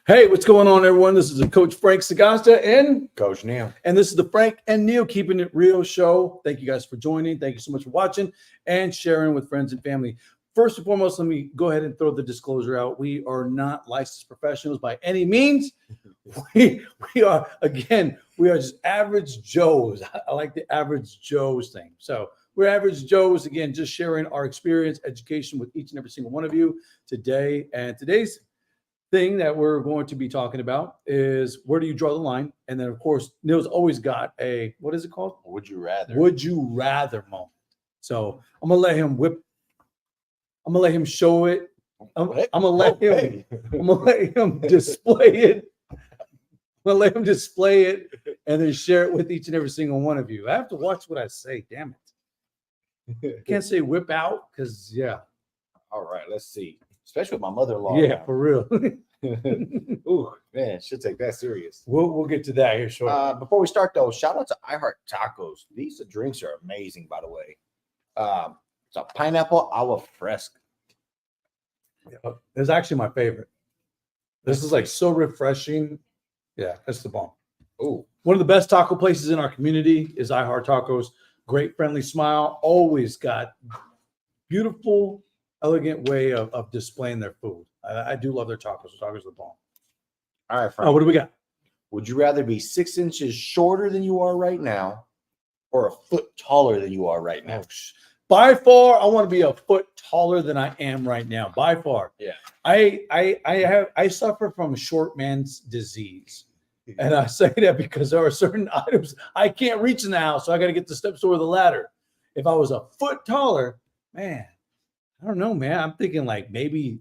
Hey, what's going on, everyone? This is Coach Frank Sagasta and Coach Neil. And this is the Frank and Neil Keeping It Real show. Thank you guys for joining. Thank you so much for watching and sharing with friends and family. First and foremost, let me go ahead and throw the disclosure out. We are not licensed professionals by any means. We are just average Joes. I like the average Joes thing. So we're average Joes, again, just sharing our experience, education with each and every single one of you today. And today's thing that we're going to be talking about is where do you draw the line? And then, of course, Neil's always got a, what is it called? Would you rather? Would you rather moment. So I'm going to let him show it. I'm going to let him display it. I'm going to let him display it and then share it with each and every single one of you. I have to watch what I say. Damn it. I can't say whip out because, yeah. All right, let's see. Especially with my mother-in-law. Yeah, for real. Ooh, man, should take that serious. We'll get to that here shortly. Before we start, though, shout out to I Heart Tacos. These drinks are amazing, by the way. It's a pineapple agua fresca. It's actually my favorite. This is like so refreshing. Yeah, that's the bomb. Ooh. One of the best taco places in our community is I Heart Tacos. Great, friendly smile. Always got beautiful, elegant way of displaying their food. I do love their tacos. Tacos are the bomb. All right, Frank. What do we got? Would you rather be 6 inches shorter than you are right now or a foot taller than you are right now? By far, I want to be a foot taller than I am right now. By far. Yeah. I suffer from a short man's disease. And I say that because there are certain items I can't reach in the house, so I got to get the steps or the ladder. If I was a foot taller, man, I don't know, man. I'm thinking like maybe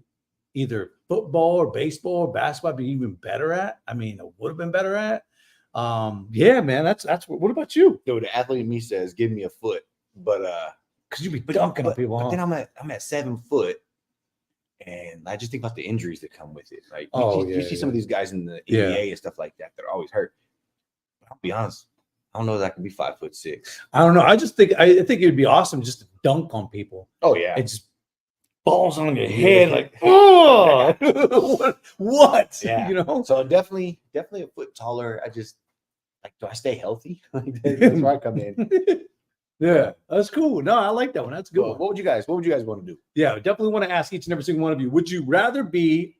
either football or baseball or basketball I'd be even better at. I mean, I would have been better at. Yeah, man. That's what about you? Yo, the athlete in me says, give me a foot, but because you'd be dunking on people. But then I'm at 7 foot, and I just think about the injuries that come with it. Like you see some of these guys in the NBA and stuff like that that are always hurt. But I'll be honest, I don't know that I can be 5'6". I don't know. I think it'd be awesome just to dunk on people. Oh yeah, it just balls on your head like, oh, what? Yeah, you know. So definitely a foot taller. I just like, do I stay healthy? That's where I come in. Yeah, that's cool. No, I like that one. That's good. Well, what would you guys want to do? Yeah, definitely want to ask each and every single one of you. Would you rather be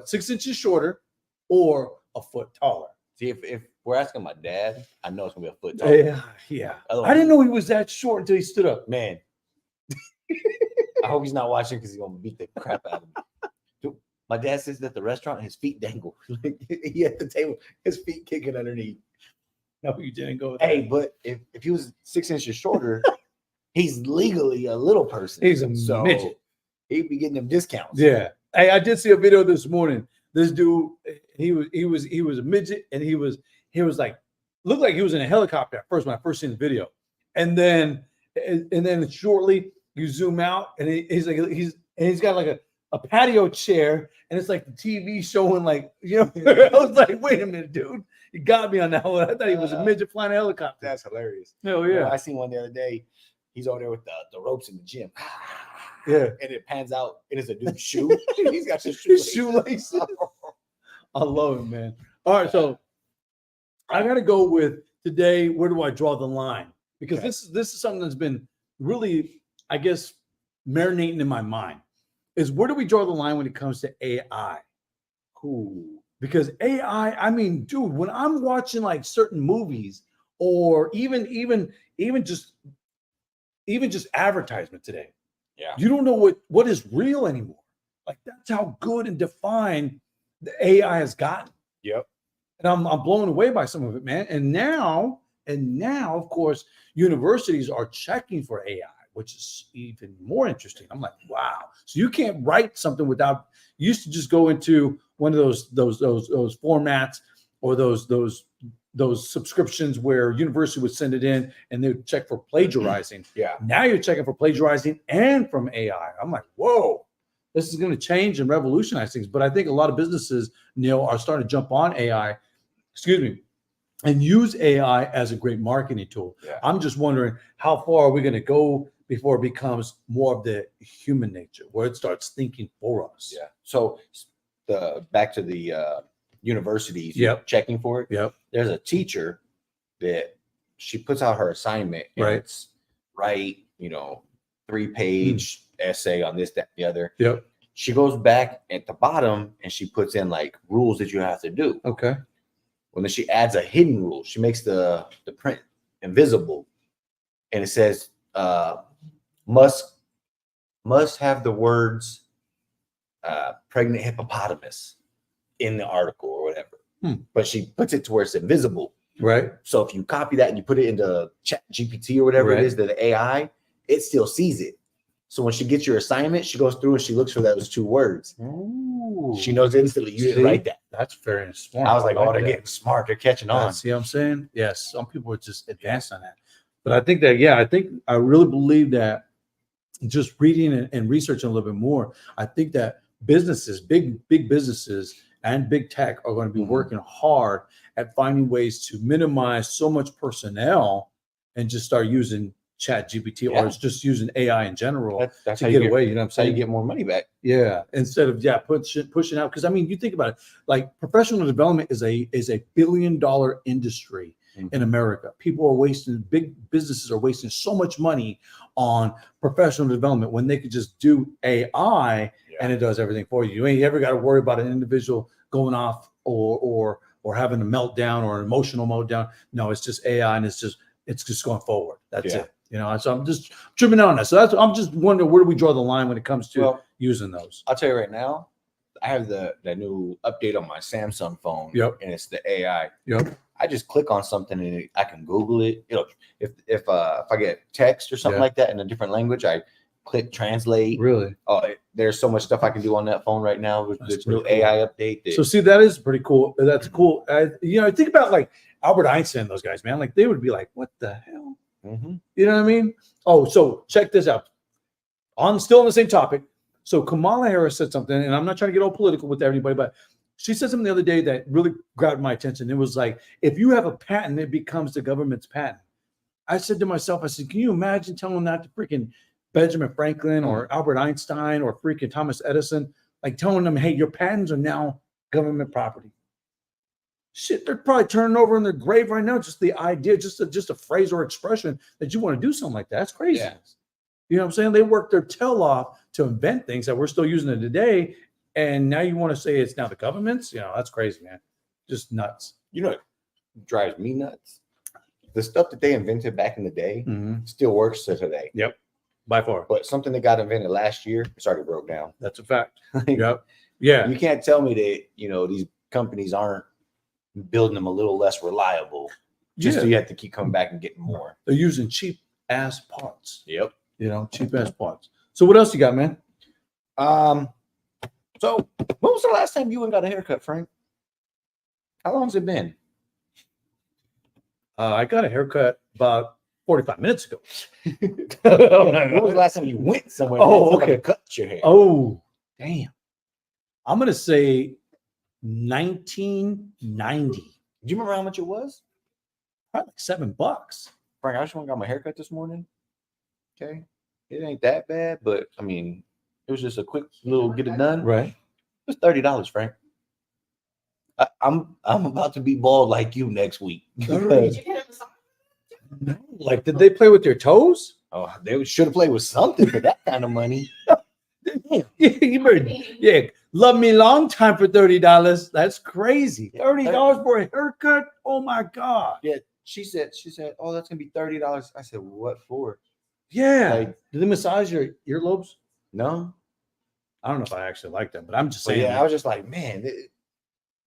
6 inches shorter or a foot taller? See, if we're asking my dad, I know it's gonna be a foot taller. Yeah. I didn't know he was that short until he stood up. Man, I hope he's not watching because he's gonna beat the crap out of me. Dude, my dad sits at the restaurant, his feet dangle. He at the table, his feet kicking underneath. No, you didn't go with that. But if he was 6 inches shorter, he's legally a little person. He's a midget. He'd be getting them discounts. Yeah. Hey, I did see a video this morning. This dude, he was a midget, and he was like, looked like he was in a helicopter at first when I first seen the video, and then shortly you zoom out, and he's got like a patio chair, and it's like the TV showing, like, you know. I was like, wait a minute, dude, you got me on that one. I thought he was a midget flying a helicopter. That's hilarious. Hell yeah. You know, I seen one the other day. He's over there with the ropes in the gym. Yeah. And it pans out, and it's a dude's shoe. He's got his shoelaces. I love it, man. All right, so I got to go with today. Where do I draw the line? Because this is something that's been really, I guess, marinating in my mind. Is where do we draw the line when it comes to AI? Ooh. Because AI, I mean, dude, when I'm watching like certain movies or even just advertisement today, yeah, you don't know what is real anymore. Like, that's how good and defined the AI has gotten. Yep. And I'm blown away by some of it, man. And now, of course, universities are checking for AI, which is even more interesting. I'm like, wow. So you can't write something without. You used to just go into one of those formats or those subscriptions where university would send it in and they would check for plagiarizing. Yeah. Now you're checking for plagiarizing and from AI. I'm like, whoa, this is going to change and revolutionize things. But I think a lot of businesses, Neil, are starting to jump on AI, and use AI as a great marketing tool. Yeah. I'm just wondering, how far are we going to go before it becomes more of the human nature, where it starts thinking for us? Yeah. So back to the universities Yep. checking for it. Yep. There's a teacher that she puts out her assignment. And Right. It's write, 3-page essay on this, that, and the other. Yep. She goes back at the bottom and she puts in like rules that you have to do. Okay. Well, then she adds a hidden rule. She makes the print invisible, and it says must have the words pregnant hippopotamus in the article or whatever. But she puts it to where it's invisible. Right. So if you copy that and you put it into Chat GPT or whatever it is, the AI, it still sees it. So when she gets your assignment, she goes through and she looks for those 2 words. Ooh. She knows instantly you didn't write that. That's very smart. I was like, oh, they're that. getting smart. They're catching on. See what I'm saying? Yes. Some people are just advanced on that. But I think that, I really believe that just reading and researching a little bit more, I think that businesses, big businesses and big tech are going to be working hard at finding ways to minimize so much personnel and just start using Chat GPT or it's just using AI in general that's to how get you away. You know what I'm That's how saying? you get more money back. Yeah. Instead of pushing out. Because I mean, you think about it, like professional development is a $1 billion industry in America. Big businesses are wasting so much money on professional development when they could just do AI and it does everything for you. You ain't ever got to worry about an individual going off or having a meltdown or an emotional meltdown. No, it's just AI and it's just going forward. That's it. So I'm just trimming out on that. So I'm just wondering, where do we draw the line when it comes to using those? I'll tell you right now, I have the new update on my Samsung phone. Yep. And it's the AI. Yep. I just click on something and I can Google it. If I get text or something like that in a different language, I click translate. Really? Oh, there's so much stuff I can do on that phone right now with this new AI update. So see, that is pretty cool. That's cool. Think about like Albert Einstein and those guys, man. Like they would be like, what the hell? You know what I mean? Oh, so check this out. Still on the same topic. So Kamala Harris said something, and I'm not trying to get all political with everybody, but she said something the other day that really grabbed my attention. It was like, if you have a patent, it becomes the government's patent. I said to myself, can you imagine telling that to freaking Benjamin Franklin or Albert Einstein or freaking Thomas Edison, like telling them, hey, your patents are now government property. Shit, they're probably turning over in their grave right now. Just the idea, just a phrase or expression that you want to do something like that. That's crazy. Yeah. You know what I'm saying? They worked their tail off to invent things that we're still using it today. And now you want to say it's now the government's? That's crazy, man. Just nuts. What drives me nuts? The stuff that they invented back in the day still works to today. Yep. By far. But something that got invented last year, it's already broke down. That's a fact. Yep. Yeah. You can't tell me that, these companies aren't building them a little less reliable. So you have to keep coming back and getting more. They're using cheap ass parts. Yep. Cheap ass parts. So what else you got, man? So when was the last time you went and got a haircut, Frank? How long's it been? I got a haircut about 45 minutes ago. When was the last time you went somewhere? Cut your hair. Oh, damn. I'm gonna say 1990. Do you remember how much it was? Probably like $7. Frank, I just went and got my haircut this morning. Okay. It ain't that bad, but I mean, it was just a quick little get it done. Right. It was $30, Frank. I'm about to be bald like you next week. No. Like, did they play with your toes? Oh, they should have played with something for that kind of money. Love me long time for $30. That's crazy. $30 for a haircut? Oh my God. Yeah. She said, oh, that's gonna be $30. I said, what for? Yeah. Did they massage your earlobes? No. I don't know if I actually like them, but I'm just saying. I was just like, man, it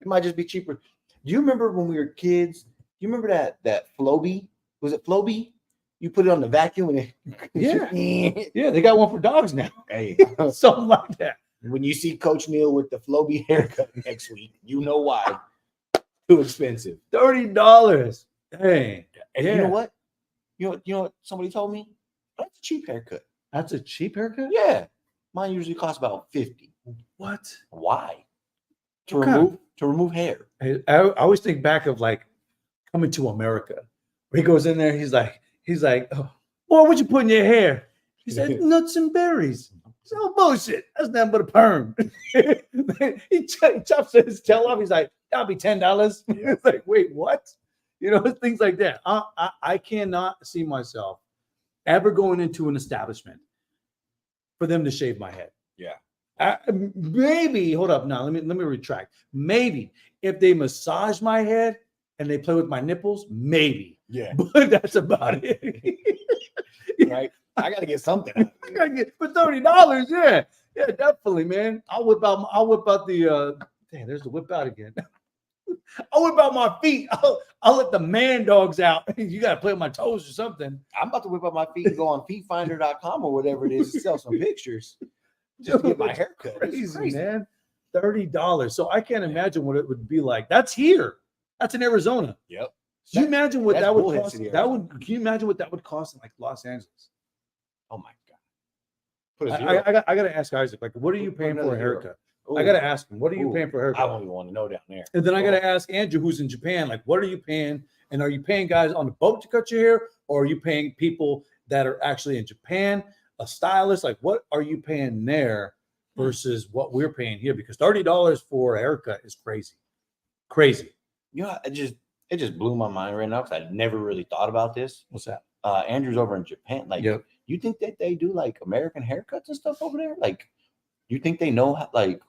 might just be cheaper. Do you remember when we were kids? Do you remember that Floby? Was it Floby? You put it on the vacuum and it yeah, they got one for dogs now. Hey, something like that. When you see Coach Neal with the Floby haircut next week, you know why. Too expensive. $30. Dang. And you know what? You know what somebody told me? That's a cheap haircut. That's a cheap haircut? Yeah. Mine usually costs about $50. What? Why? To remove hair. I always think back of like Coming to America. Where he goes in there, he's like, oh, boy, what you put in your hair? He said, nuts and berries. So bullshit. That's nothing but a perm. He chops his tail off. He's like, that'll be $10. Yeah. It's like, wait, what? You know, things like that. I cannot see myself ever going into an establishment for them to shave my head. Yeah. Maybe, hold up. Now, let me retract. Maybe if they massage my head and they play with my nipples, maybe. Yeah. But that's about it. Right. I got to get something out of I it. gotta get for $30. Yeah, yeah, definitely, man. I'll whip out the. Damn, there's the whip out again. I'll whip out my feet. I'll let the man dogs out. You gotta play with my toes or something. I'm about to whip up my feet and go on feetfinder.com or whatever it is to sell some pictures just to get my hair cut. Crazy, man. $30. So I can't imagine what it would be like. That's here. That's in Arizona. Yep. Can you imagine what that's that would Bullhead cost? City, That would. Can you imagine what that would cost in like Los Angeles? Oh my God. Put a zero. I gotta ask Isaac. Like, what are you paying for a haircut? Ooh. I gotta ask him. What are you paying for a haircut? I don't even want to know down there. And then I gotta ask Andrew, who's in Japan. Like, what are you paying? And are you paying guys on the boat to cut your hair, or are you paying people that are actually in Japan, a stylist? Like, what are you paying there versus what we're paying here? Because $30 for a haircut is crazy, crazy. You know, it just blew my mind right now because I never really thought about this. What's that? Andrew's over in Japan. Like, Yep. You think that they do like American haircuts and stuff over there? Like, you think they know how, like?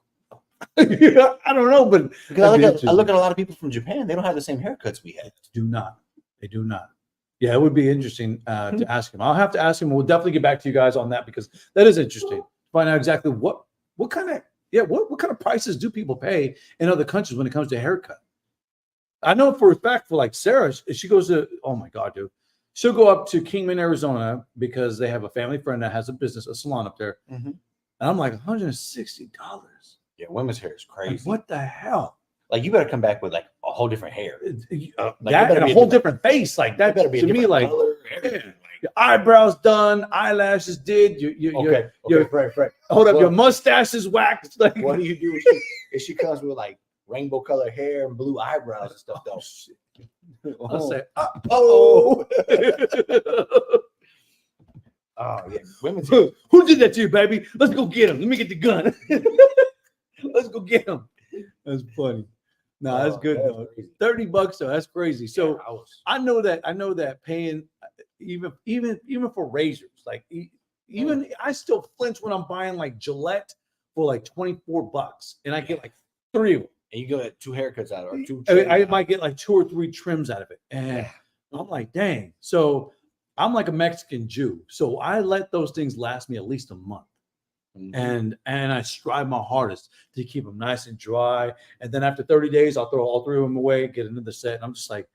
Yeah, I don't know, but Because I look at a lot of people from Japan. They don't have the same haircuts we have. do not. They do not. Yeah, it would be interesting to ask him. I'll have to ask him. We'll definitely get back to you guys on that because that is interesting. Find out exactly what kind of prices do people pay in other countries when it comes to haircut. I know for a fact for like Sarah, she goes to, oh my God, dude. She'll go up to Kingman, Arizona because they have a family friend that has a salon up there. Mm-hmm. And I'm like, $160. Yeah, women's hair is crazy. Like, what the hell? Like, you better come back with like a whole different hair. That and a whole different face. Like that better be to me, like color, your eyebrows done, eyelashes did. Okay, right. Hold up, your mustache is waxed. Like, What do you do if she comes with like rainbow color hair and blue eyebrows and stuff though? I'll say, oh yeah, women's hair. Who did that to you, baby? Let's go get him. Let me get the gun. Let's go get him. That's funny. No, that's good though. $30 though. That's crazy. So yeah, I know that paying even for razors, like even I still flinch when I'm buying like Gillette for like $24 and I get like 3 of them. And you get 2 haircuts out of it, or 2. I might get like 2 or 3 trims out of it. And I'm like, dang. So I'm like a Mexican Jew. So I let those things last me at least a month. Mm-hmm. And I strive my hardest to keep them nice and dry. And then after 30 days, I'll throw all 3 of them away, get another set. And I'm just like,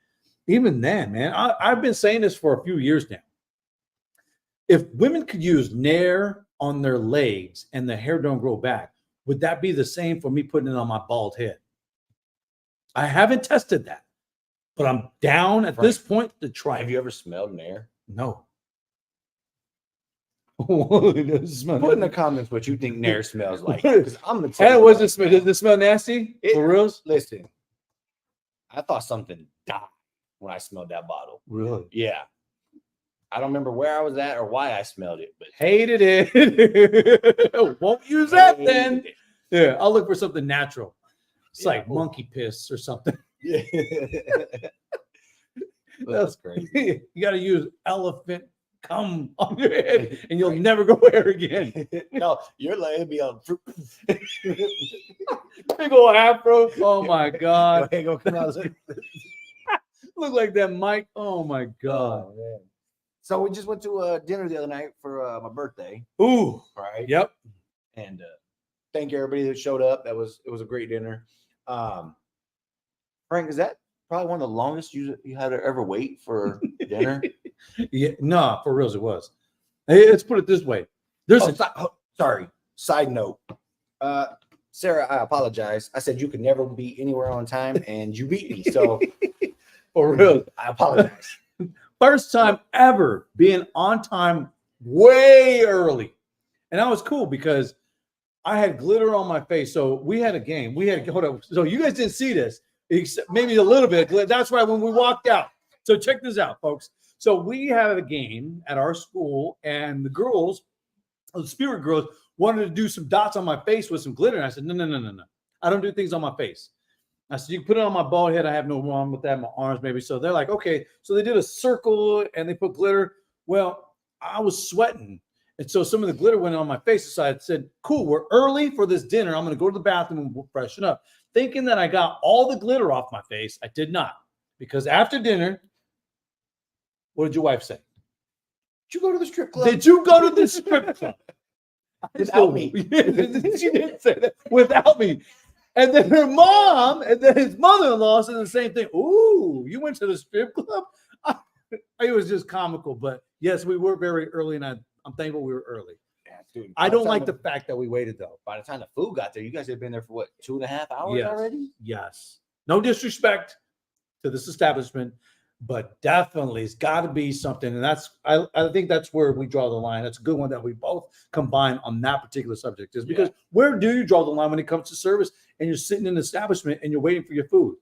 even then, man, I've been saying this for a few years now. If women could use Nair on their legs and the hair don't grow back, would that be the same for me putting it on my bald head? I haven't tested that, but I'm down at this point to try. Have you ever smelled Nair? No. Put in the comments what you think Nair smells like. Because I'm gonna tell And you. what does it smell? Does it smell nasty? For reals? Listen, I thought something died when I smelled that bottle. Really? Yeah. I don't remember where I was at or why I smelled it, but hated it. Won't use that then. Yeah, I'll look for something natural. It's like monkey piss or something. Yeah. That's crazy. You got to use elephant cum on your head and you'll never go there again. No, you're like, it'd be on big old afro. Oh my God. Go come out. Look like that Mike. Oh my God. Oh, man. So we just went to dinner the other night for my birthday. Ooh. Right. Yep. And thank you everybody that showed up. It was a great dinner. Frank, is that probably one of the longest you had to ever wait for dinner? Yeah, no, for reals it was. Hey, let's put it this way. Sorry. Side note. Sarah, I apologize. I said you could never be anywhere on time, and you beat me. So for real, I apologize. First time ever being on time way early. And that was cool because I had glitter on my face. So we had a game. Hold up. So you guys didn't see this, except maybe a little bit of glitter. That's right, when we walked out. So check this out, folks. So we had a game at our school, and the girls, the spirit girls, wanted to do some dots on my face with some glitter. And I said, no. I don't do things on my face. I said, you can put it on my bald head. I have no wrong with that. My arms, maybe. So they're like, okay. So they did a circle and they put glitter. Well, I was sweating. And so some of the glitter went on my face. So I said, cool, we're early for this dinner. I'm going to go to the bathroom and we'll freshen up. Thinking that I got all the glitter off my face. I did not. Because after dinner, what did your wife say? Did you go to the strip club? Did you go to the strip club? Without me. She didn't say that. Without me. And then her mom and then his mother-in-law said the same thing. Ooh, you went to the strip club? It was just comical. But yes, we were very early, and I'm thankful we were early. Yeah, dude, I don't like the fact that we waited, though. By the time the food got there, you guys had been there for what, 2.5 hours already? Yes. No disrespect to this establishment, but definitely it's got to be something. And I think that's where we draw the line. That's a good one that we both combine on that particular subject, is because where do you draw the line when it comes to service and you're sitting in an establishment and you're waiting for your food?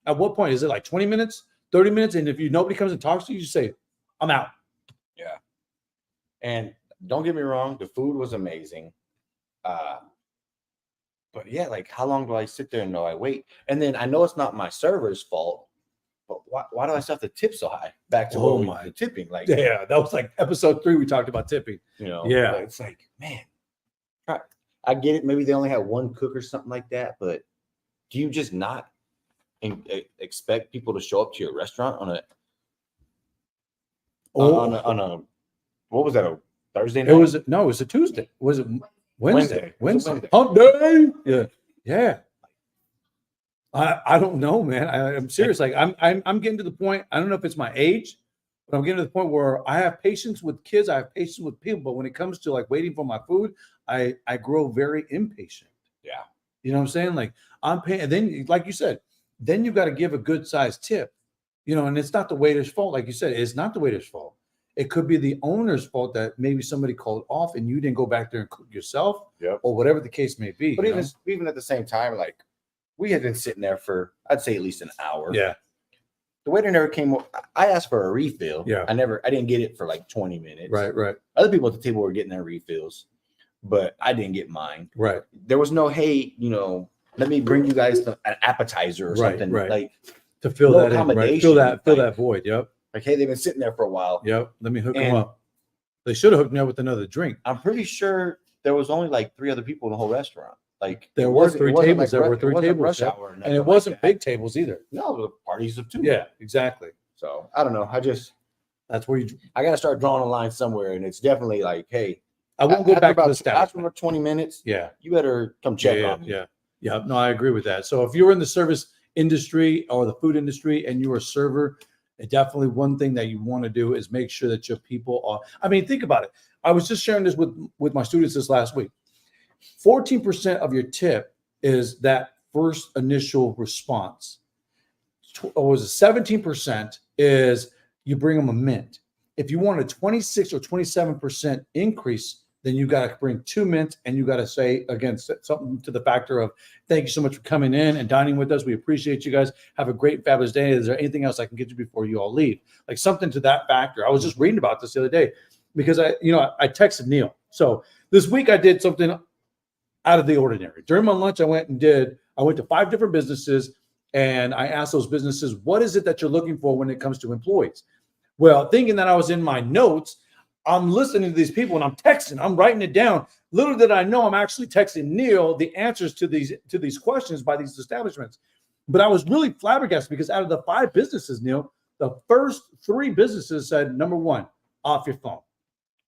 At what point? Is it like 20 minutes, 30 minutes? And if nobody comes and talks to you, you say, I'm out. Yeah. And don't get me wrong, the food was amazing. But yeah, like how long do I sit there and know I wait? And then I know it's not my server's fault, but why do I still have to tip so high? Back to the tipping. Like, yeah, that was like episode 3. We talked about tipping. You know, yeah, it's like, man, I get it. Maybe they only have one cook or something like that, but do you just not expect people to show up to your restaurant on a what was that, a Thursday night? It was a Tuesday. Was it Wednesday? Wednesday. Hump day. Yeah. I don't know, man. I'm serious. Like I'm getting to the point. I don't know if it's my age, but I'm getting to the point where I have patience with kids. I have patience with people, but when it comes to like waiting for my food, I grow very impatient. Yeah. You know what I'm saying? Like I'm paying, and then like you said, then you got to give a good sized tip. You know, and it's not the waiter's fault, like you said. It's not the waiter's fault. It could be the owner's fault that maybe somebody called off and you didn't go back there and cook yourself, or whatever the case may be. But even at the same time, like we had been sitting there for, I'd say at least an hour. Yeah. The waiter never came. I asked for a refill. Yeah. I didn't get it for like 20 minutes. Right. Other people at the table were getting their refills, but I didn't get mine. Right. There was no, hey, let me bring you guys an appetizer or something. Right. Like to fill that in, right? Fill that void. Yep. Like, hey, they've been sitting there for a while. Yep. Let me hook them up. They should have hooked me up with another drink. I'm pretty sure there was only like 3 other people in the whole restaurant. Like there were 3 tables. There were 3 tables. And it wasn't big tables either. No, it was parties of 2. Yeah, exactly. So I don't know. That's where I got to start drawing a line somewhere. And it's definitely like, hey, I won't go back to the staff. After about 20 minutes, you better come check on me. Yeah. No, I agree with that. So if you're in the service industry or the food industry and you're a server, definitely one thing that you want to do is make sure that your people are. I mean, think about it. I was just sharing this with my students this last week. 14% of your tip is that first initial response. Or was it 17% is you bring them a mint. If you want a 26 or 27% increase, then you got to bring 2 mints and you got to say, again, something to the factor of, thank you so much for coming in and dining with us. We appreciate you guys. Have a great, fabulous day. Is there anything else I can get you before you all leave? Like something to that factor. I was just reading about this the other day because I texted Neil. So this week I did something out of the ordinary. During my lunch, I went to 5 different businesses and I asked those businesses, what is it that you're looking for when it comes to employees? Well, thinking that I was in my notes, I'm listening to these people and I'm texting, I'm writing it down. Little did I know I'm actually texting Neil the answers to these questions by these establishments. But I was really flabbergasted because out of the 5 businesses, Neil, the first 3 businesses said, number 1, off your phone.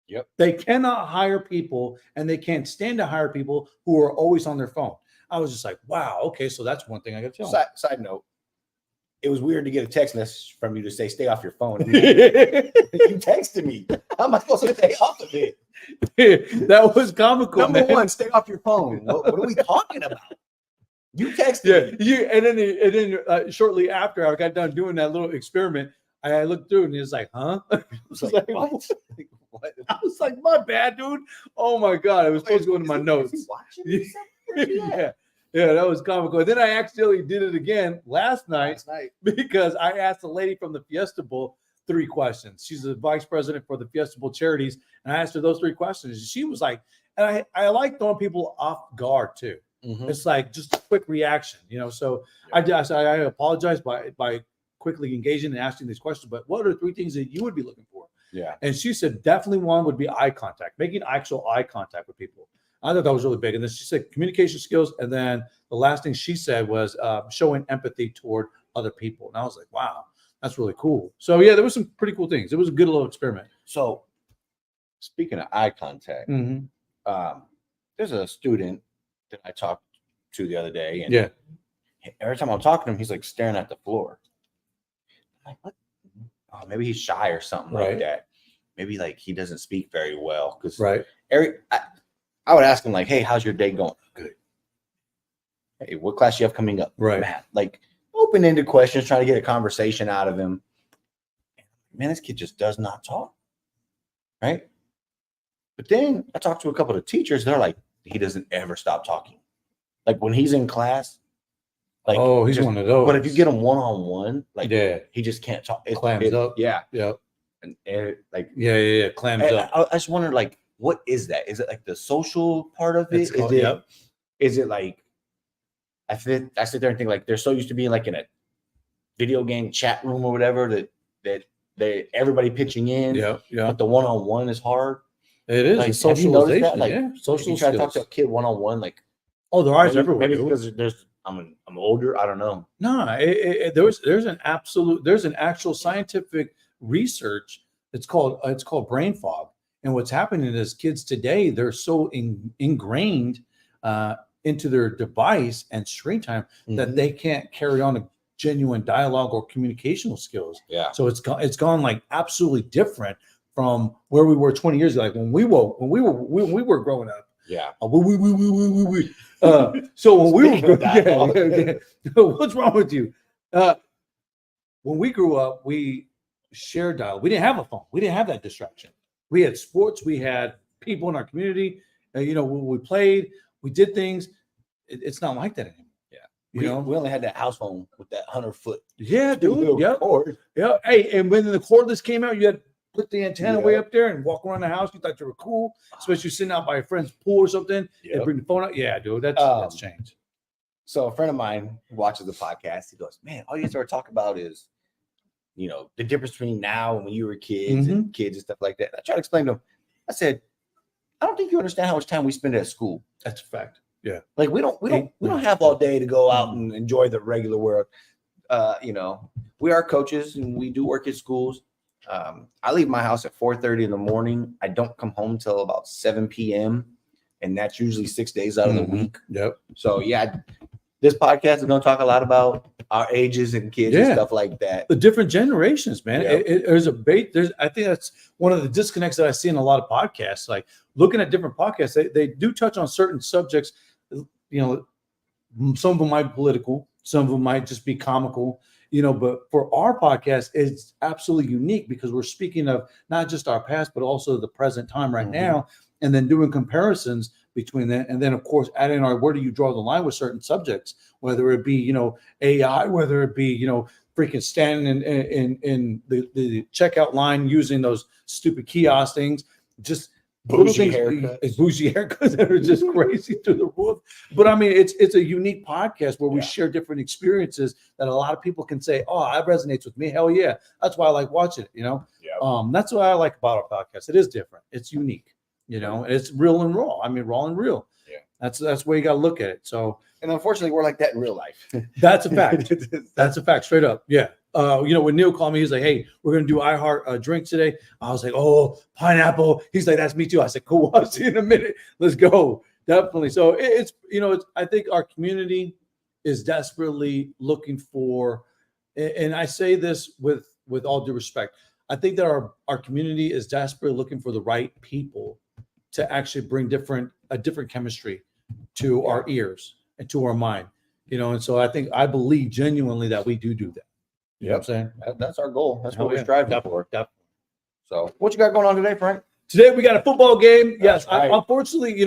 Yep. They cannot hire people and they can't stand to hire people who are always on their phone. I was just like, wow, okay, so that's one thing I got to tell them. Side note, it was weird to get a text message from you to say, stay off your phone. You texted me. How am I supposed to stay off of it? That was comical. Number 1, stay off your phone. What are we talking about? You texted me. And then shortly after I got done doing that little experiment, I looked through and he was like, huh? I was like, what? I was like, my bad, dude. Oh my God. I was supposed to go into my notes. Yeah, that was comical. And then I accidentally did it again last night because I asked a lady from the Fiesta Bowl 3 questions. She's the vice president for the Fiesta Bowl charities. And I asked her those 3 questions. She was like, and I like throwing people off guard too. It's like just a quick reaction, So I apologize by quickly engaging and asking these questions. But what are 3 things that you would be looking for? Yeah. And she said definitely one would be eye contact, making actual eye contact with people. I thought that was really big. And then she said communication skills. And then the last thing she said was showing empathy toward other people. And I was like, wow, that's really cool. So yeah, there was some pretty cool things. It was a good little experiment. So speaking of eye contact, there's a student that I talked to the other day, and every time I'm talking to him, he's like staring at the floor. I'm like, what? Oh, maybe he's shy or something like that. Maybe like he doesn't speak very well. Because I would ask him like, hey, how's your day going? Good. Hey, what class do you have coming up? Right. Math. Like open-ended questions, trying to get a conversation out of him. Man, this kid just does not talk. Right. But then I talked to a couple of teachers. They're like, he doesn't ever stop talking. Like when he's in class, like, oh, he's one of those. But if you get him one-on-one, like, he just can't talk. It clams up. Yeah. Yep. And like, clams up. I just wonder, like, what is that? Is it like the social part of it? Is it like, I sit there and think like they're so used to being like in a video game chat room or whatever that everybody pitching in. Yeah. But the one-on-one is hard. It is. Like, Socialization. That? Like, social you try to talk to a kid one-on-one, like, their eyes everywhere. Maybe because I'm older. I don't know. No, there's an actual scientific research. It's called brain fog. And what's happening is kids today, they're so ingrained into their device and screen time that they can't carry on a genuine dialogue or communicational skills. Yeah. So it's gone like absolutely different from where we were 20 years ago. Like when we were growing up. Yeah. So when we were what's wrong with you? When we grew up, we shared dialogue. We didn't have a phone. We didn't have that distraction. We had sports. We had people in our community. We played. We did things. It's not like that anymore. Yeah. We only had that house phone with that 100-foot. Yeah, dude. Cord. Yeah. Hey, and when the cordless came out, you had to put the antenna way up there and walk around the house. You thought you were cool, especially sitting out by a friend's pool or something. And bring the phone out. Yeah, dude. That's changed. So a friend of mine who watches the podcast, he goes, man, all you start talking about is, the difference between now and when you were kids and kids and stuff like that. I tried to explain to him. I said, I don't think you understand how much time we spend at school. That's a fact. Yeah. Like we don't have all day to go out and enjoy the regular world. We are coaches and we do work at schools. I leave my house at 4:30 in the morning. I don't come home till about 7 p.m. and that's usually 6 days out of the week. Yep. So this podcast is going to talk a lot about our ages and kids and stuff like that. The different generations, man. Yep. I think that's one of the disconnects that I see in a lot of podcasts. Like looking at different podcasts, they do touch on certain subjects. Some of them might be political, some of them might just be comical. But for our podcast, it's absolutely unique because we're speaking of not just our past, but also the present time right now, and then doing comparisons between that. And then, of course, adding where do you draw the line with certain subjects, whether it be, AI, whether it be, freaking standing in the checkout line using those stupid kiosk things, just bougie haircuts that are just crazy through the roof. But I mean, it's a unique podcast where we share different experiences that a lot of people can say, oh, that resonates with me. Hell yeah. That's why I like watching it, That's what I like about our podcast. It is different. It's unique, it's real and raw. I mean, raw and real. Yeah. That's where you got to look at it. So, and unfortunately, we're like that in real life. That's a fact. That's a fact. Straight up. Yeah. When Neil called me, he's like, hey, we're going to do iHeart drinks today. I was like, oh, pineapple. He's like, that's me too. I said, cool. I'll see you in a minute. Let's go. Definitely. So I think our community is desperately looking for, and I say this with all due respect, I think that our community is desperately looking for the right people to actually bring a different chemistry to our ears and to our mind, and so I believe genuinely that we do that. You know what I'm saying? That's our goal. That's what we're striving for. Definitely. So what you got going on today, Frank? Today we got a football game. Yes. Right. Unfortunately,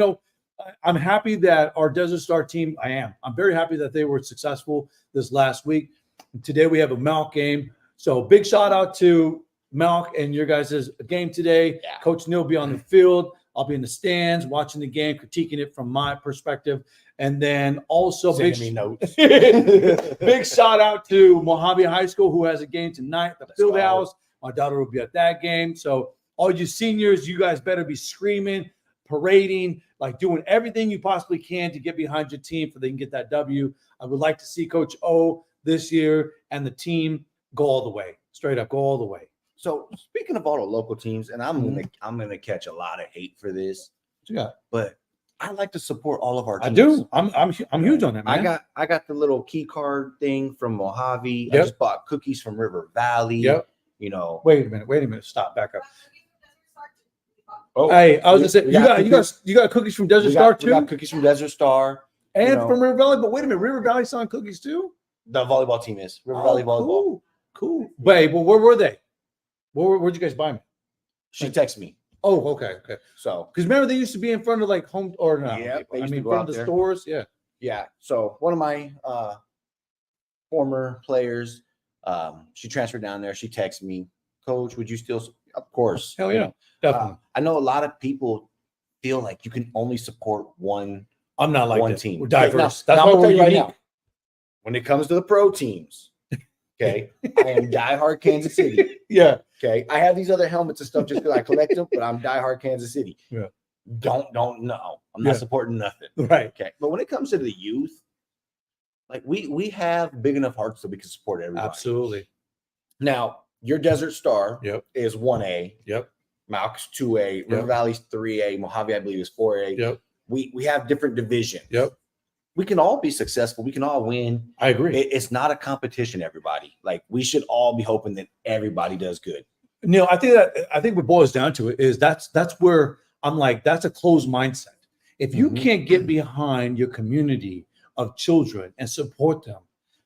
I'm happy that our Desert Star team, I'm very happy that they were successful this last week. Today we have a Malk game. So big shout out to Malk and your guys' game today. Yeah. Coach Neil will be on the field. I'll be in the stands watching the game, critiquing it from my perspective. And then also Sending me notes. big shout out to Mojave High School, who has a game tonight at the field house. My daughter will be at that game. So all you seniors, you guys better be screaming, parading, like doing everything you possibly can to get behind your team so they can get that W. I would like to see Coach O this year and the team go all the way, straight up, go all the way. So speaking of all the local teams, and I'm gonna catch a lot of hate for this. Yeah, but I like to support all of our teams. I do. I'm huge on that, man. I got the little key card thing from Mojave. Yep. I just bought cookies from River Valley. Yep. You know. Wait a minute. Stop. Back up. Oh, hey, I was gonna say you got cookies from Desert Star too. We got cookies from Desert Star and from River Valley. But wait a minute, River Valley selling cookies too? The volleyball team is River Valley volleyball. Cool. Wait, well, where were they? Where'd you guys buy them? She texted me. Oh, okay. So, because remember they used to be in front of like home or no? Yeah, I mean, in front of the stores. Yeah. Yeah. So one of my former players, she transferred down there. She texted me, Coach, would you still? Of course. Hell yeah, definitely. I know a lot of people feel like you can only support one. I'm not like one that. team. We're diverse. Now, That's why we're unique. Right now. When it comes to the pro teams, okay, I am diehard Kansas City. Yeah. Okay. I have these other helmets and stuff just because I collect them, but I'm diehard Kansas City. Yeah. Don't know. I'm not supporting nothing. Right. Okay. But when it comes to the youth, like we have big enough hearts that we can support everybody. Absolutely. Now, your Desert Star is 1A. Yep. Malk's 2A. River Valley's 3A. Mojave, I believe, is 4A. Yep. We have different divisions. Yep. We can all be successful. We can all win. I agree. It's not a competition, everybody. Like, we should all be hoping that everybody does good. Neil, I think what boils down to it is that's where I'm like, that's a closed mindset. If you can't get behind your community of children and support them,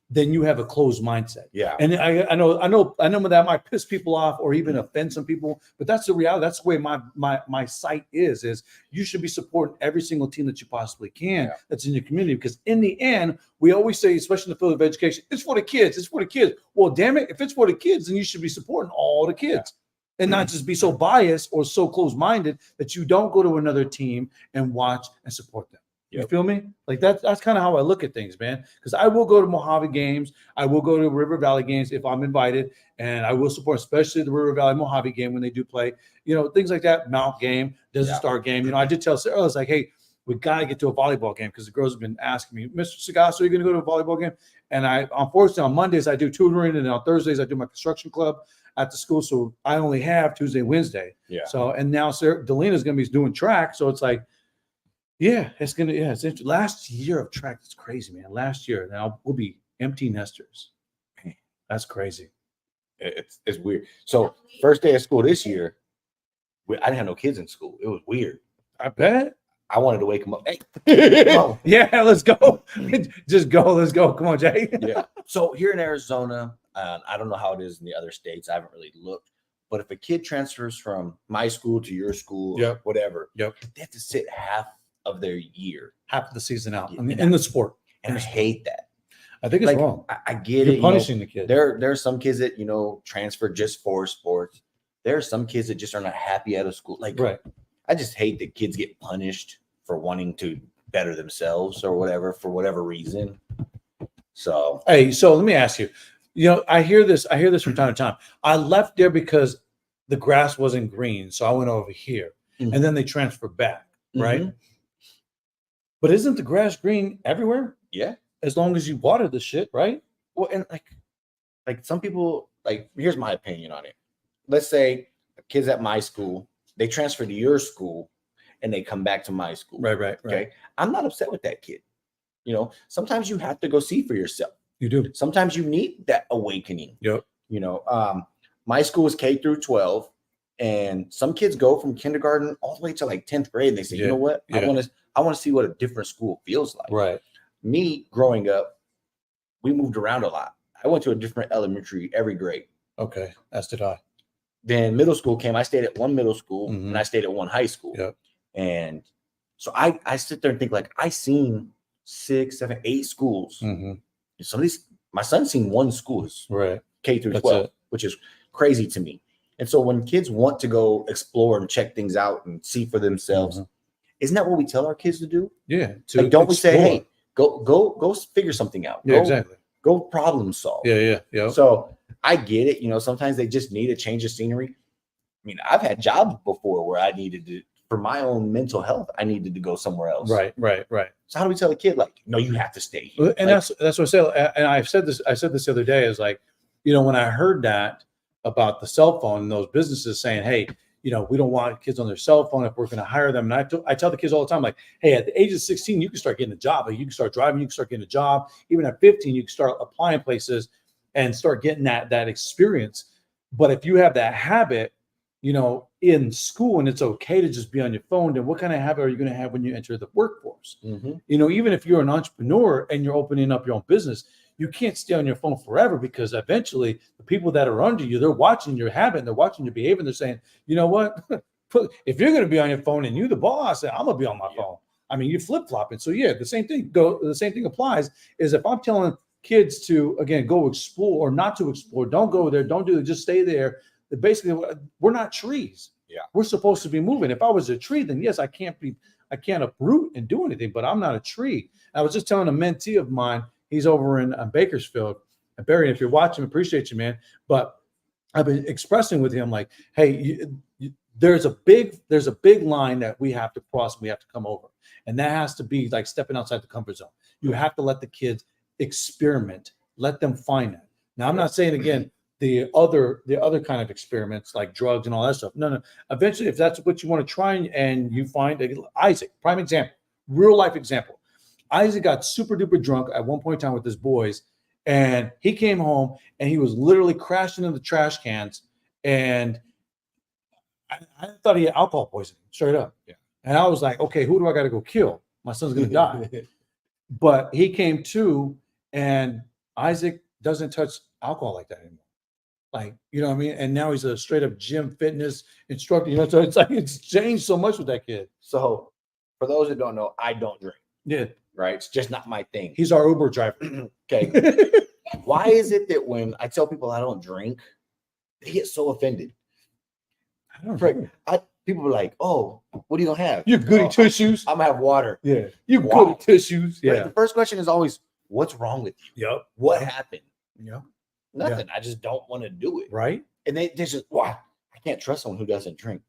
then you have a closed mindset. Yeah. And I know that might piss people off or even offend some people, but that's the reality. That's the way my sight is you should be supporting every single team that you possibly can that's in your community. Because in the end, we always say, especially in the field of education, it's for the kids. It's for the kids. Well, damn it, if it's for the kids, then you should be supporting all the kids. And not just be so biased or so closed-minded that you don't go to another team and watch and support them. You feel me? Like that's kind of how I look at things, man. Because I will go to Mojave games, I will go to River Valley games if I'm invited, and I will support, especially the River Valley Mojave game when they do play. Things like that. Mount game, Desert Star game. I did tell Sarah, I was like, hey, we got to get to a volleyball game because the girls have been asking me, Mr. Sagasso, are you going to go to a volleyball game? And I, unfortunately, on Mondays I do tutoring, and then on Thursdays I do my construction club at the school. So I only have Tuesday, Wednesday. Yeah. So and now Sarah Delina's going to be doing track, so it's like. Yeah, it's interesting. Last year of track, it's crazy, man. Last year, now we'll be empty nesters. That's crazy. It's weird. So first day of school this year, I didn't have no kids in school. It was weird. I bet. I wanted to wake them up. Hey, yeah, let's go. Just go. Let's go. Come on, Jay. Yeah. So here in Arizona, I don't know how it is in the other states. I haven't really looked. But if a kid transfers from my school to your school, or whatever, they have to sit half of their year, half of the season out in the sport. And I hate that. I think it's wrong. I get You're punishing the kid. There are some kids that transfer just for sports. There are some kids that just are not happy out of school. I just hate that kids get punished for wanting to better themselves or whatever for whatever reason. So let me ask you. I hear this from time to time. I left there because the grass wasn't green, so I went over here, and then they transferred back, right? But isn't the grass green everywhere? Yeah. As long as you water the shit, right? Well, and like some people, here's my opinion on it. Let's say kids at my school, they transfer to your school and they come back to my school. Right. Okay. I'm not upset with that kid. Sometimes you have to go see for yourself. You do. Sometimes you need that awakening. Yep. My school is K through 12, and some kids go from kindergarten all the way to 10th grade. And they say, you know what? I want to see what a different school feels like. Right. Me growing up, we moved around a lot. I went to a different elementary every grade. Okay. As did I. Then middle school came. I stayed at one middle school and I stayed at one high school. Yep. And so I sit there and think I seen 6, 7, 8 schools. Some of these, my son's seen one school, right? K through 12, which is crazy to me. And so when kids want to go explore and check things out and see for themselves, Isn't that what we tell our kids to do? Yeah. Like, don't we say, hey, go figure something out. Yeah, exactly. Go problem solve. Yeah. So I get it. Sometimes they just need a change of scenery. I mean, I've had jobs before where I needed to, for my own mental health, I needed to go somewhere else. Right. So how do we tell a kid, like, no, you have to stay here? And like, that's what I said. And I said this the other day, is like, when I heard that about the cell phone and those businesses saying, hey, we don't want kids on their cell phone if we're going to hire them. And I tell the kids all the time, like, hey, at the age of 16, you can start getting a job. Like, you can start driving, you can start getting a job. Even at 15, you can start applying places and start getting that experience. But if you have that habit, in school, and it's okay to just be on your phone, then what kind of habit are you going to have when you enter the workforce? mm-hmm. Even if you're an entrepreneur and you're opening up your own business, you can't stay on your phone forever, because eventually the people that are under you, they're watching your habit and they're watching your behavior. And they're saying, you know what, if you're going to be on your phone and you the boss, I'm going to be on my phone. I mean, you're flip-flopping. So the same thing applies. Is if I'm telling kids to, again, go explore or not to explore, don't go there, don't do it, just stay there. Basically, we're not trees. Yeah, we're supposed to be moving. If I was a tree, then yes, I can't uproot and do anything, but I'm not a tree. I was just telling a mentee of mine, he's over in Bakersfield. And Barry, if you're watching, appreciate you, man. But I've been expressing with him, like, hey, there's a big line that we have to cross and we have to come over. And that has to be like stepping outside the comfort zone. You have to let the kids experiment, let them find it. Now, I'm not saying, again, the other kind of experiments like drugs and all that stuff. No. Eventually, if that's what you want to try and you find Isaac, prime example, real life example. Isaac got super duper drunk at one point in time with his boys, and he came home and he was literally crashing in the trash cans. And I thought he had alcohol poisoning, straight up. Yeah. And I was like, okay, who do I got to go kill? My son's going to die. But he came to, and Isaac doesn't touch alcohol like that anymore. Like, you know what I mean? And now he's a straight up gym fitness instructor. So it's like, it's changed so much with that kid. So for those that don't know, I don't drink. Yeah. Right. It's just not my thing. He's our Uber driver. Okay. Why is it that when I tell people I don't drink, they get so offended? I don't know. People are like, oh, what are you going to have? You goody tissues. I'm going to have water. Yeah. You goody tissues. Yeah. Right? The first question is always, what's wrong with you? Yep. What happened? Yep. Nothing. I just don't want to do it. Right. And they just, why? I can't trust someone who doesn't drink.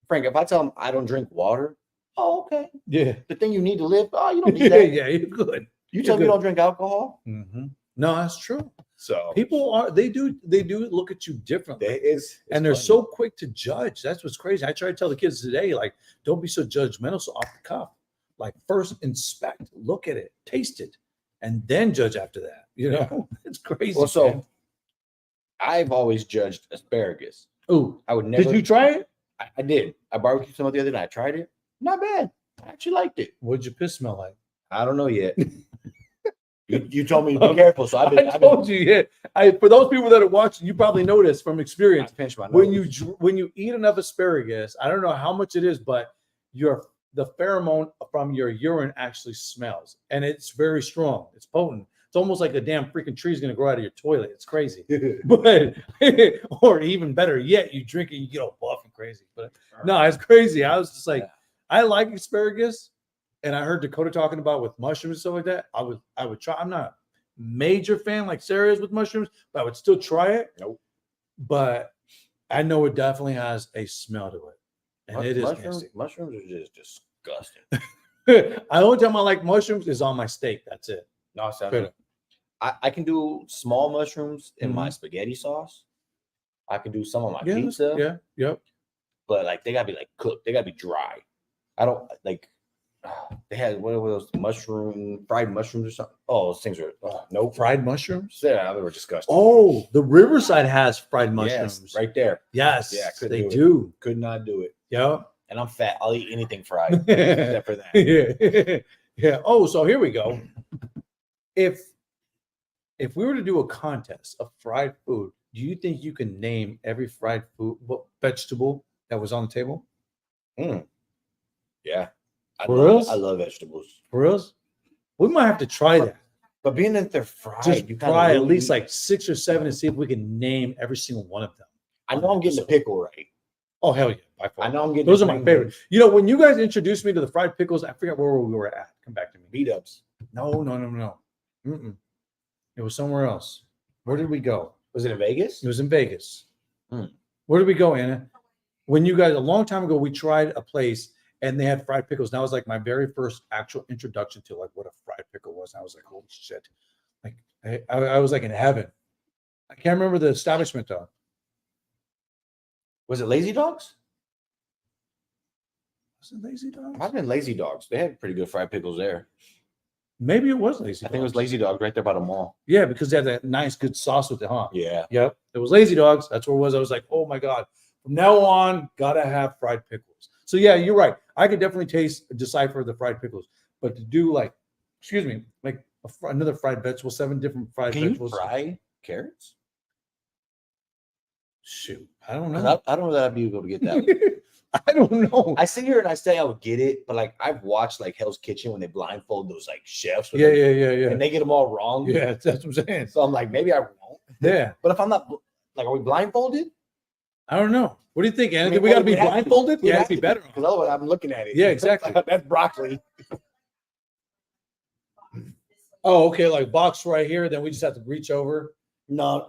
Frank, if I tell them I don't drink water, oh, okay. Yeah. The thing you need to live, oh, you don't need that. Yeah, you're good. You tell me you don't drink alcohol? Mm-hmm. No, that's true. So people they do look at you differently. And they're so quick to judge. That's what's crazy. I try to tell the kids today, like, don't be so judgmental, so off the cuff. Like, first inspect, look at it, taste it, and then judge after that. It's crazy. Well, so I've always judged asparagus. Oh, I would never. Did you try it? I did. I barbecued some the other night. I tried it. Not bad. I actually liked it. What'd your piss smell like? I don't know yet. You told me to be careful, so I told you. Yeah. For those people that are watching, you probably know this from experience. When you eat enough asparagus, I don't know how much it is, but the pheromone from your urine actually smells, and it's very strong. It's potent. It's almost like a damn freaking tree is going to grow out of your toilet. It's crazy. But or even better yet, you drink it, you get all buff and crazy. But no, it's crazy. I was just like, I like asparagus, and I heard Dakota talking about with mushrooms and stuff like that. I would try. I'm not a major fan like Sarah is with mushrooms, but I would still try it. Nope. But I know it definitely has a smell to it, and it is nasty. Mushrooms are just disgusting. The only time I like mushrooms is on my steak. That's it. No, I can do small mushrooms in my spaghetti sauce. I can do some on my pizza. Yeah, yep. But like, they gotta be like cooked. They gotta be dry. I don't like. They had what were those fried mushrooms or something? Oh, those things are no fried mushrooms. Yeah, they were disgusting. Oh, the Riverside has fried mushrooms. Yes, right there. Yes, yeah, they do. Could not do it. Yeah, and I'm fat. I'll eat anything fried except for that. Yeah. Oh, so here we go. If we were to do a contest of fried food, do you think you can name every fried food vegetable that was on the table? Yeah. I love vegetables. For real? We might have to try that. But being that they're fried, just try at least like 6 or 7 and see if we can name every single one of them. I know I'm getting the pickle right. Oh, hell yeah. by far. I know I'm getting Those are my favorite. You know, when you guys introduced me to the fried pickles, I forget where we were at. Come back to me. Beat ups. No. Mm-mm. It was somewhere else. Where did we go? Was it in Vegas? It was in Vegas. Hmm. Where did we go, Anna? When you guys, a long time ago, we tried a place and they had fried pickles. And that was like my very first actual introduction to like what a fried pickle was. And I was like, holy shit. Like I was like in heaven. I can't remember the establishment though. Was it Lazy Dogs? Was it Lazy Dogs? Might have been Lazy Dogs. They had pretty good fried pickles there. Maybe it was Lazy Dogs. I think it was Lazy Dogs right there by the mall. Yeah, because they had that nice, good sauce with it, huh? Yeah. Yep. It was Lazy Dogs. That's where it was. I was like, oh my God. From now on, gotta have fried pickles. So yeah, you're right. I could definitely decipher the fried pickles. But to do like, excuse me, like another fried vegetable, 7 different fried vegetables. Can you fry carrots? Shoot, I don't know. I don't know that I'd be able to get that. I don't know. I sit here and I say I would get it, but like I've watched like Hell's Kitchen when they blindfold those like chefs. Yeah. And they get them all wrong. Yeah, that's what I'm saying. So I'm like, maybe I won't. Yeah. But if I'm not, like, are we blindfolded? I don't know. What do you think, Anna? I mean, we got to be blindfolded? Yeah, it'd be better. Because otherwise I'm looking at it. Yeah, exactly. That's broccoli. Oh, okay. Like box right here. Then we just have to reach over. No.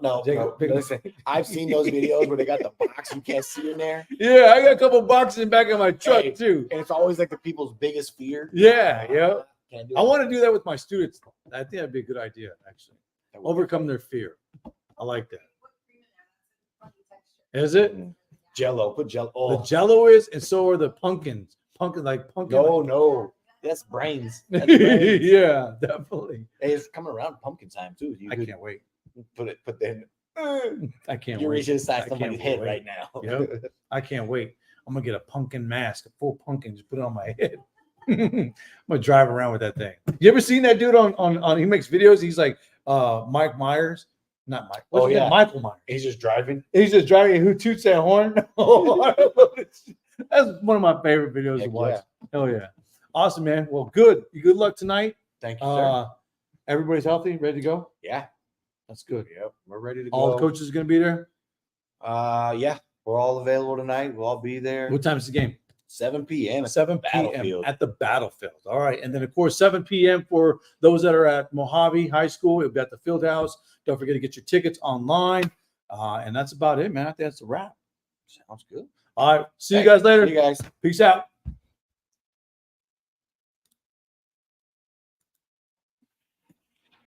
Listen, I've seen those videos where they got the box you can't see in there. Yeah, I got a couple boxes in the back of my truck too. And it's always like the people's biggest fear. Yeah. Can't do I it. want to do that with my students. I think that'd be a good idea, actually. Overcome their fear. I like that. Is it? Jello. Put Jello. Oh. The Jello is, and so are the pumpkins. Pumpkin. No. That's brains. That's brains. Yeah, definitely. Hey, it's coming around pumpkin time too. I can't wait. Put the. I can't You're wait. reaching inside I somebody's can't head wait. right now. Yep. I can't wait. I'm gonna get a pumpkin mask, a full pumpkin, just put it on my head. I'm gonna drive around with that thing. You ever seen that dude on he makes videos? He's like Mike Myers. Not Mike. What's his name? Michael Myers. He's just driving. He's just driving. Who toots that horn? That's one of my favorite videos to watch. Yeah. Hell yeah. Awesome, man. Well, good. Good luck tonight. Thank you, sir. Everybody's healthy, ready to go? Yeah. That's good. Yep. We're ready to go. All the coaches are gonna be there? Yeah. We're all available tonight. We'll all be there. What time is the game? 7 p.m. 7 p.m. Battlefield. at the battlefield. All right. And then, of course, 7 p.m. for those that are at Mojave High School. We've got the field house. Don't forget to get your tickets online. And that's about it, man. I think that's a wrap. Sounds good. All right. See you guys later. See you guys. Peace out.